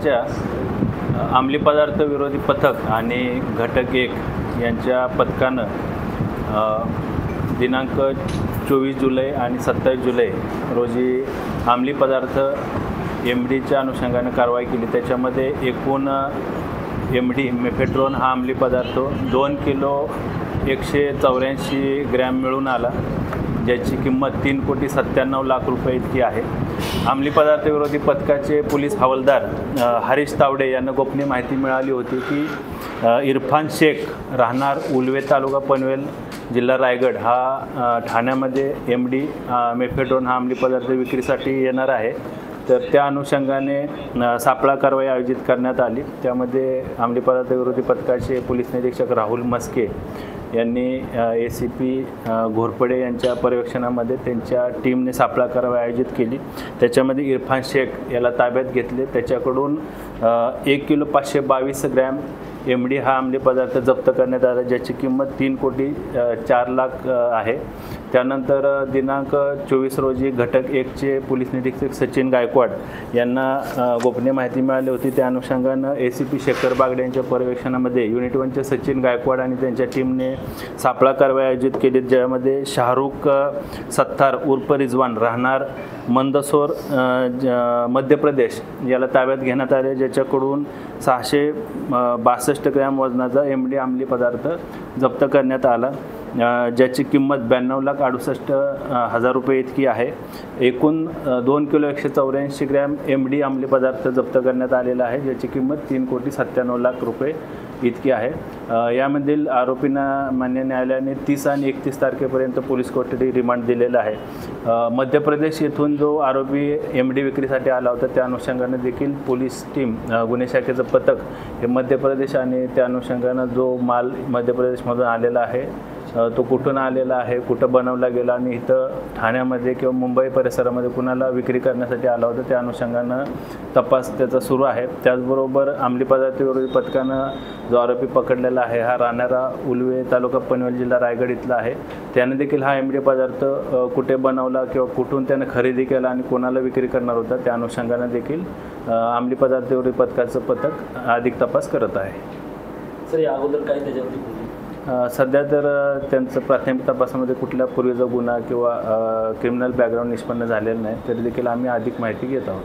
शहराच्या अंमली पदार्थ विरोधी पथक आणि घटक 1 यांच्या पथकानं दिनांक 24 जुलै आणि 27 जुलै रोजी अंमली पदार्थ MDच्या अनुषंगाने कारवाई केली। त्याच्यामध्ये एकूण MD मेफेड्रोन हा अंमली पदार्थ 2 किलो 184 ग्रॅम मिळून आला, ज्याची किंमत 3,97,00,000 रुपये इतकी आहे। अंमली पदार्थ विरोधी पथकाचे पोलीस हवालदार हरीश तावडे यांना गोपनीय माहिती मिळाली होती की इरफान शेख राहणार उलवे तालुका पनवेल जिल्हा रायगड हा ठाण्यामध्ये MD मेफेड्रोन हा अंमली पदार्थ विक्रीसाठी येणार आहे। तर त्या अनुषंगाने सापळा कारवाई आयोजित करण्यात आली। त्यामध्ये अंमली पदार्थ विरोधी पथकाचे पोलीस निरीक्षक राहुल मस्के यांनी ACP घोरपडे यांच्या पर्यवेक्षणामध्ये त्यांच्या टीमने सापळा कारवाई आयोजित केली। त्याच्यामध्ये इरफान शेख याला ताब्यात घेतले। त्याच्याकडून 1 किलो 522 ग्रॅम MD हा अंमली पदार्थ जप्त करण्यात आला, ज्याची किंमत 3,04,00,000 आहे। त्यानंतर दिनांक 24 रोजी घटक 1चे पोलीस निरीक्षक सचिन गायकवाड यांना गोपनीय माहिती मिळाली होती। त्या अनुषंगानं ACP शेखर बागडे यांच्या पर्यवेक्षणामध्ये युनिट 1चे सचिन गायकवाड आणि त्यांच्या टीमने सापळा कारवाई आयोजित केली, ज्यामध्ये शाहरुख सत्तार उर्फ रिजवान राहणार मंदसौर मध्य प्रदेश याला ताब्यात घेण्यात आले, ज्याच्याकडून 662 ग्रॅम वजनाचा MD अंमली पदार्थ जप्त करण्यात आला, ज्याची किंमत 92,68,000 रुपये इतकी आहे। एकूण 2 किलो 184 ग्रॅम MD अंमली पदार्थ जप्त करण्यात आलेला आहे, ज्याची किंमत 3,97,00,000 रुपये इतकी आहे। यामधील आरोपींना मान्य न्यायालयाने 30 आणि 31 तारखेपर्यंत पोलीस कोठडी रिमांड दिलेला आहे। मध्य प्रदेश येथून जो आरोपी MD विक्रीसाठी आला होता, त्या अनुषंगाने देखील पोलीस टीम गुन्हे शाखेचं पथक हे मध्य प्रदेश आणि त्या अनुषंगानं जो माल मध्य प्रदेशमधून आलेला आहे तो कुठून आलेला आहे, कुठं बनवला गेला आणि इथं ठाण्यामध्ये किंवा मुंबई परिसरामध्ये कुणाला विक्री करण्यासाठी आला होता, त्या अनुषंगानं तपास त्याचा सुरू आहे। त्याचबरोबर अंमली पदार्थ विरोधी पथकानं जो आरोपी पकडलेला आहे हा राहणारा उलवे तालुका पनवेल जिल्हा रायगड इथला आहे। त्याने देखील हा MD पदार्थ कुठे बनवला किंवा कुठून त्याने खरेदी केला आणि कोणाला विक्री करणार होता, त्या अनुषंगानं देखील अंमली पदार्थ विरोधी पथकाचं पथक अधिक तपास करत आहे। सर, या अगोदर काय त्याच्यावरती सध्या तर त्यांचं प्राथमिक तपासामध्ये कुठल्या पूर्वीचा गुन्हा किंवा क्रिमिनल बॅकग्राऊंड निष्पन्न झालेलं नाही, तरी देखील आम्ही अधिक माहिती घेत आहोत।